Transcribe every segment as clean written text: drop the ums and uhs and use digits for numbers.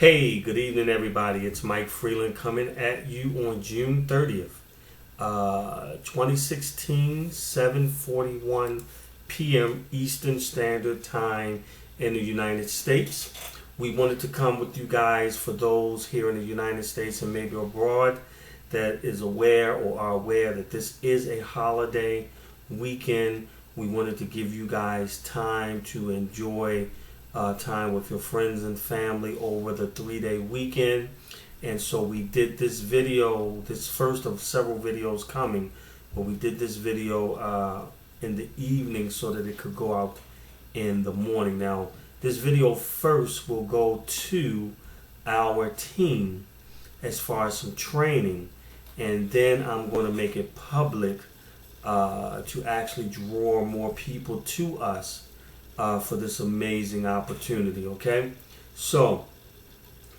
Hey, good evening, everybody. It's Mike Freeland coming at you on June 30th, 2016, 7:41 p.m. Eastern Standard Time in the United States. We wanted to come with you guys for those here in the United States and maybe abroad that is aware or are aware that this is a holiday weekend. We wanted to give you guys time to enjoy time with your friends and family over the 3-day weekend. And so we did this video, this first of several videos coming, but we did this video in the evening so that it could go out in the morning. Now, this video first will go to our team as far as some training, and then I'm going to make it public to actually draw more people to us for this amazing opportunity. Okay, so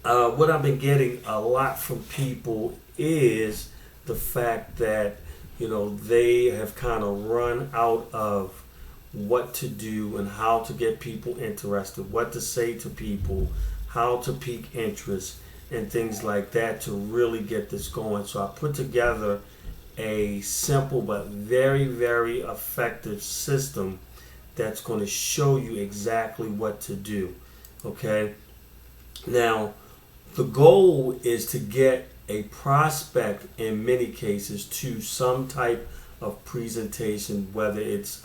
what I've been getting a lot from people is the fact that they have kind of run out of what to do and how to get people interested, what to say to people, how to pique interest and things like that to really get this going. So I put together a simple but very, very effective system that's going to show you exactly what to do. Okay, now the goal is to get a prospect in many cases to some type of presentation, whether it's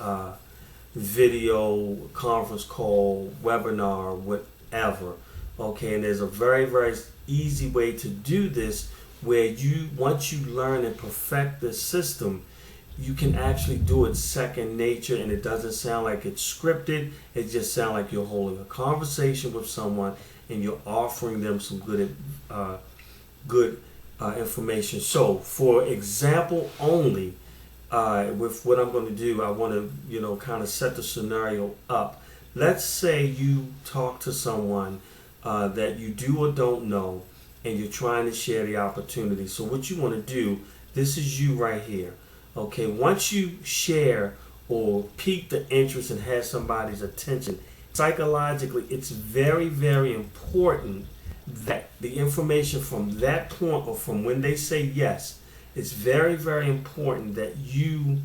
video, conference call, webinar, whatever. Okay, and there's a very, very easy way to do this where once you learn and perfect the system, you can actually do it second nature, and it doesn't sound like it's scripted. It just sounds like you're holding a conversation with someone and you're offering them some good information. So, for example only, with what I'm going to do, I want to kind of set the scenario up. Let's say you talk to someone that you do or don't know, and you're trying to share the opportunity. So what you want to do, this is you right here. Okay, once you share or pique the interest and have somebody's attention, psychologically, it's very, very important that the information from that point or from when they say yes, it's very, very important that you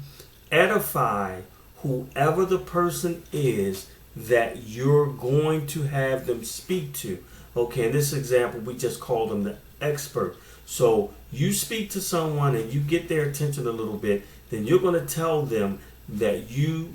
edify whoever the person is that you're going to have them speak to. Okay, in this example, we just call them the expert. So you speak to someone and you get their attention a little bit, then you're going to tell them that you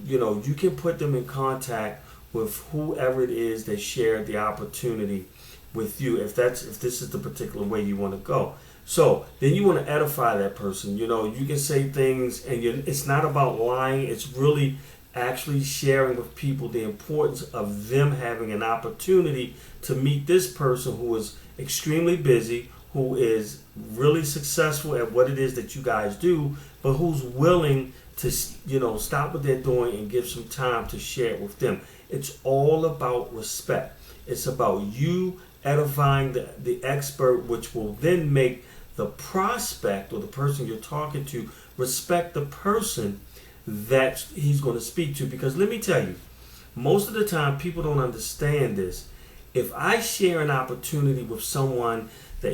can put them in contact with whoever it is that shared the opportunity with you, if this is the particular way you want to go. So then you want to edify that person. You can say things, and it's not about lying. It's really actually sharing with people the importance of them having an opportunity to meet this person who is extremely busy, who is really successful at what it is that you guys do, but who's willing to stop what they're doing and give some time to share it with them. It's all about respect. It's about you edifying the expert, which will then make the prospect or the person you're talking to respect the person that he's going to speak to. Because let me tell you, most of the time people don't understand this. If I share an opportunity with someone that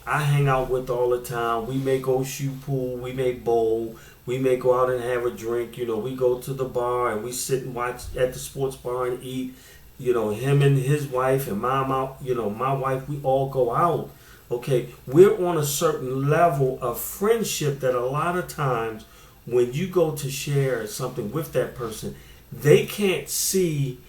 I hang out with all the time, we may go shoot pool, we may bowl, we may go out and have a drink, we go to the bar and we sit and watch at the sports bar and eat, him and his wife and my wife, we all go out. Okay, we're on a certain level of friendship that a lot of times when you go to share something with that person, they can't see,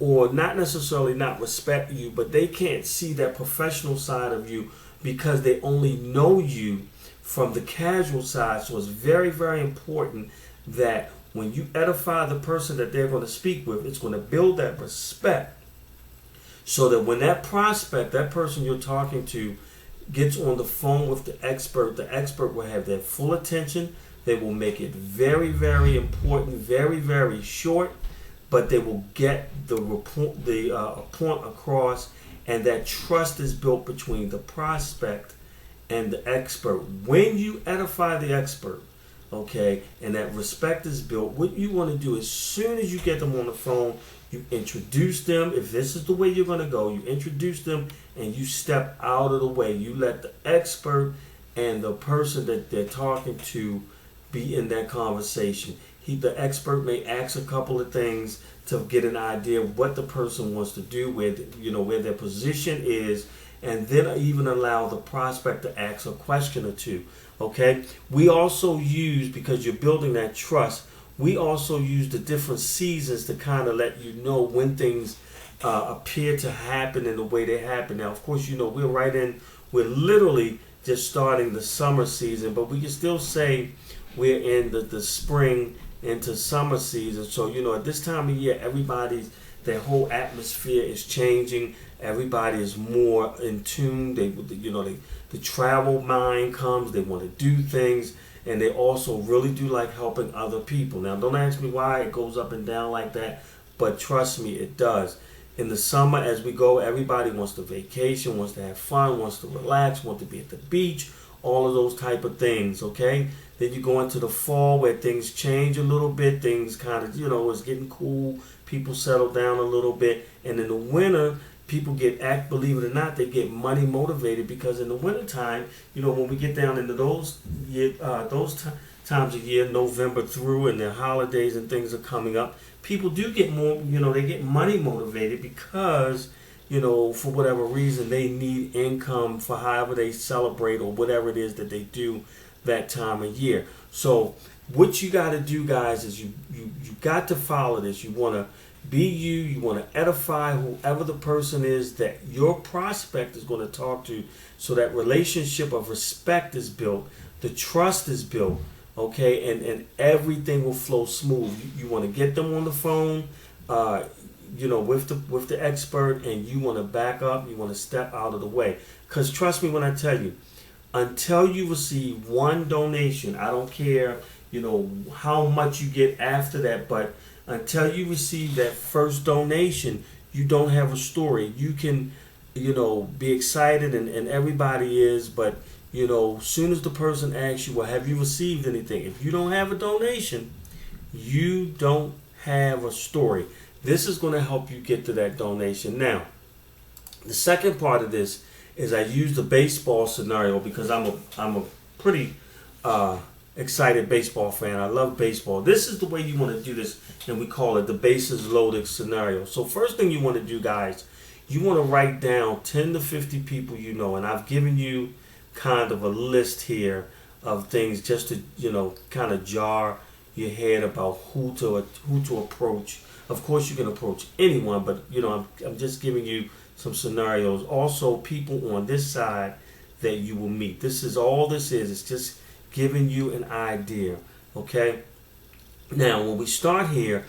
or not necessarily not respect you, but they can't see that professional side of you because they only know you from the casual side. So it's very, very important that when you edify the person that they're going to speak with, it's going to build that respect so that when that prospect, that person you're talking to, gets on the phone with the expert will have their full attention. They will make it very, very important, very, very short, but they will get the point across, and that trust is built between the prospect and the expert. When you edify the expert, okay, and that respect is built, what you want to do as soon as you get them on the phone, You introduce them. If this is the way you're going to go, you introduce them and you step out of the way. You let the expert and the person that they're talking to be in that conversation. The expert may ask a couple of things to get an idea of what the person wants to do, where their position is, and then even allow the prospect to ask a question or two. Okay? We also use, because you're building that trust, we also use the different seasons to kind of let you know when things appear to happen in the way they happen. Now, of course, we're literally just starting the summer season, but we can still say we're in the spring into summer season. So, at this time of year, their whole atmosphere is changing. Everybody is more in tune. The travel mind comes. They want to do things, and they also really do like helping other people. Now, don't ask me why it goes up and down like that, but trust me, it does. In the summer, as we go, everybody wants to vacation, wants to have fun, wants to relax, wants to be at the beach, all of those type of things, okay? Then you go into the fall where things change a little bit. Things kind of, it's getting cool. People settle down a little bit. And in the winter, people believe it or not, they get money motivated, because in the wintertime, when we get down into those times of year, November through, and their holidays and things are coming up, people do get more, they get money motivated because, for whatever reason, they need income for however they celebrate or whatever it is that they do that time of year. So what you got to do, guys, is you got to follow this. You want to be you want to edify whoever the person is that your prospect is going to talk to, so that relationship of respect is built, the trust is built, okay, and everything will flow smooth. You want to get them on the phone, with the expert, and you want to back up, you want to step out of the way. Because trust me when I tell you, until you receive one donation, I don't care, how much you get after that, but until you receive that first donation, you don't have a story. You can, be excited, and everybody is, but, soon as the person asks you, well, have you received anything? If you don't have a donation, you don't have a story. This is going to help you get to that donation. Now, the second part of this is I use the baseball scenario, because I'm a pretty excited baseball fan. I love baseball. This is the way you want to do this, and we call it the bases loaded scenario. So first thing you want to do, guys, you want to write down 10 to 50 people and I've given you kind of a list here of things just to kind of jar your head about who to approach. Of course, you can approach anyone, but I'm just giving you some scenarios. Also, people on this side that you will meet. This is all this is. It's just giving you an idea. Okay. Now, when we start here,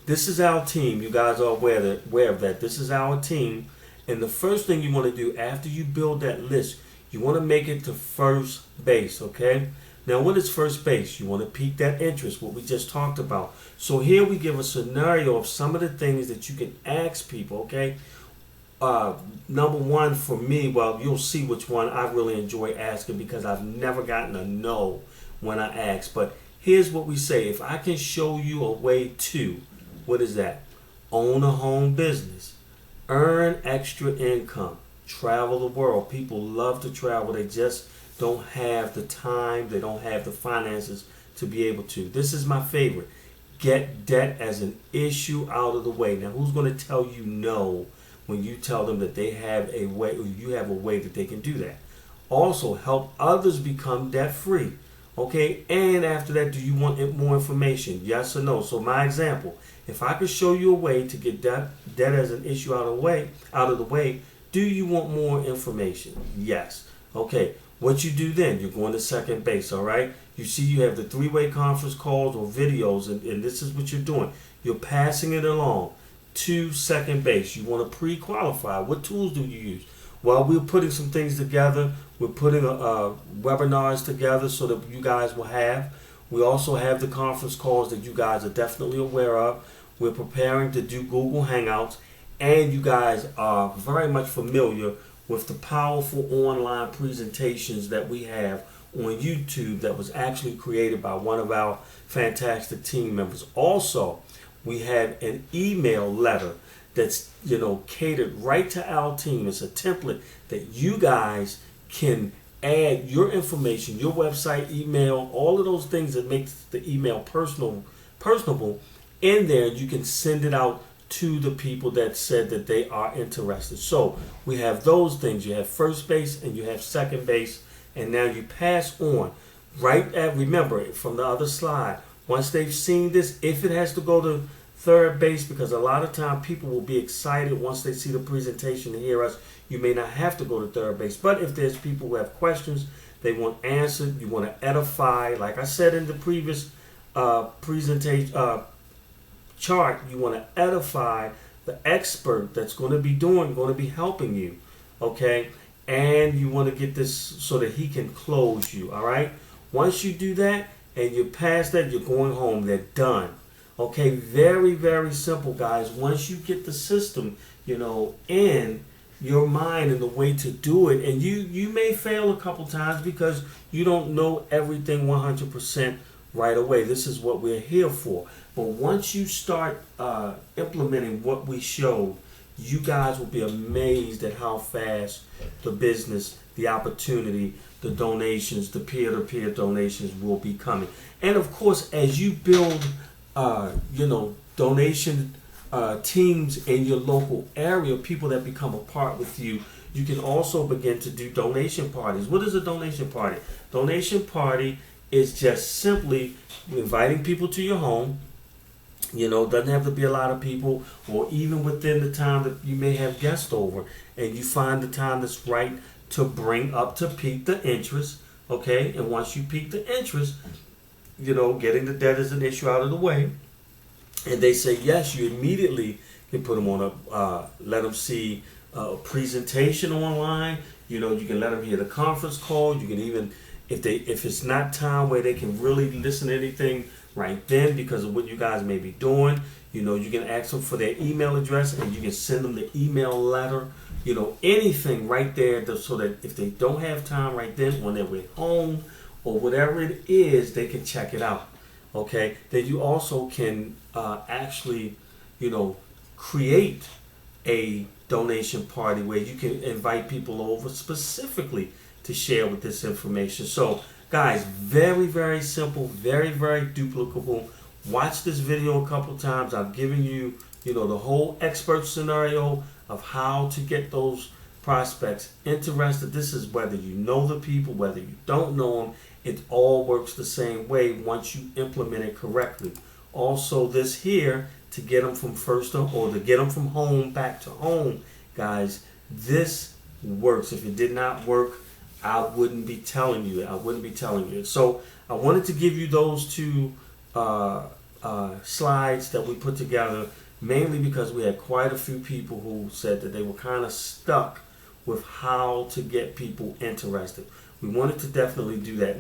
this is our team. You guys are aware of that. This is our team. And the first thing you want to do after you build that list, you want to make it to first base. Okay. Now, what is first base? You want to pique that interest, what we just talked about. So here we give a scenario of some of the things that you can ask people. Okay. Number one for me, well, you'll see which one I really enjoy asking, because I've never gotten a no when I ask. But here's what we say. If I can show you a way to, what is that? Own a home business, earn extra income, travel the world. People love to travel. They just don't have the time. They don't have the finances to be able to. This is my favorite. Get debt as an issue out of the way. Now, who's going to tell you no when you tell them that they have a way, or you have a way that they can do that? Also, help others become debt free. Okay, and after that, do you want more information? Yes or no? So my example, if I could show you a way to get debt as an issue out of the way, do you want more information? Yes. Okay, what you do then, you're going to second base, all right? You see you have the three-way conference calls or videos, and this is what you're doing. You're passing it along to second base. You want to pre-qualify. What tools do you use? Well, we're putting some things together. We're putting webinars together so that you guys will have. We also have the conference calls that you guys are definitely aware of. We're preparing to do Google Hangouts, and you guys are very much familiar with the powerful online presentations that we have on YouTube that was actually created by one of our fantastic team members. Also, We have an email letter that's, catered right to our team. It's a template that you guys can add your information, your website, email, all of those things that makes the email personable in there. You can send it out to the people that said that they are interested. So we have those things. You have first base and you have second base, and now you pass on. Remember from the other slide, once they've seen this, if it has to go to third base, because a lot of time people will be excited once they see the presentation and hear us, you may not have to go to third base. But if there's people who have questions, they want answered, you want to edify, like I said in the previous presentation chart, you want to edify the expert that's going to be helping you, okay? And you want to get this so that he can close you, all right? Once you do that and you pass that, you're going home. They're done. Okay, very, very simple, guys. Once you get the system, in your mind and the way to do it, and you may fail a couple times because you don't know everything 100% right away. This is what we're here for. But once you start implementing what we showed, you guys will be amazed at how fast the business, the opportunity, the donations, the peer-to-peer donations will be coming. And of course, as you build, donation teams in your local area, people that become a part with you, you can also begin to do donation parties. What is a donation party? Donation party is just simply inviting people to your home. Doesn't have to be a lot of people, or even within the time that you may have guests over, and you find the time that's right to bring up to pique the interest, okay? And once you pique the interest, getting the debt is an issue out of the way, and they say yes, you immediately can put them on let them see a presentation online. You can let them hear the conference call. You can even, if it's not time where they can really listen to anything right then because of what you guys may be doing, you can ask them for their email address and you can send them the email letter, anything right there, so that if they don't have time right then when they're at home or whatever it is, they can check it out. Okay, then you also can actually, create a donation party where you can invite people over specifically to share with this information. So guys, very, very simple, very, very duplicable. Watch this video a couple times. I've given you, the whole expert scenario of how to get those prospects interested. This is whether you know the people, whether you don't know them. It all works the same way once you implement it correctly. Also, this here, to get them from to get them from home back to home, guys, this works. If it did not work, I wouldn't be telling you. So I wanted to give you those two slides that we put together, mainly because we had quite a few people who said that they were kind of stuck with how to get people interested. We wanted to definitely do that.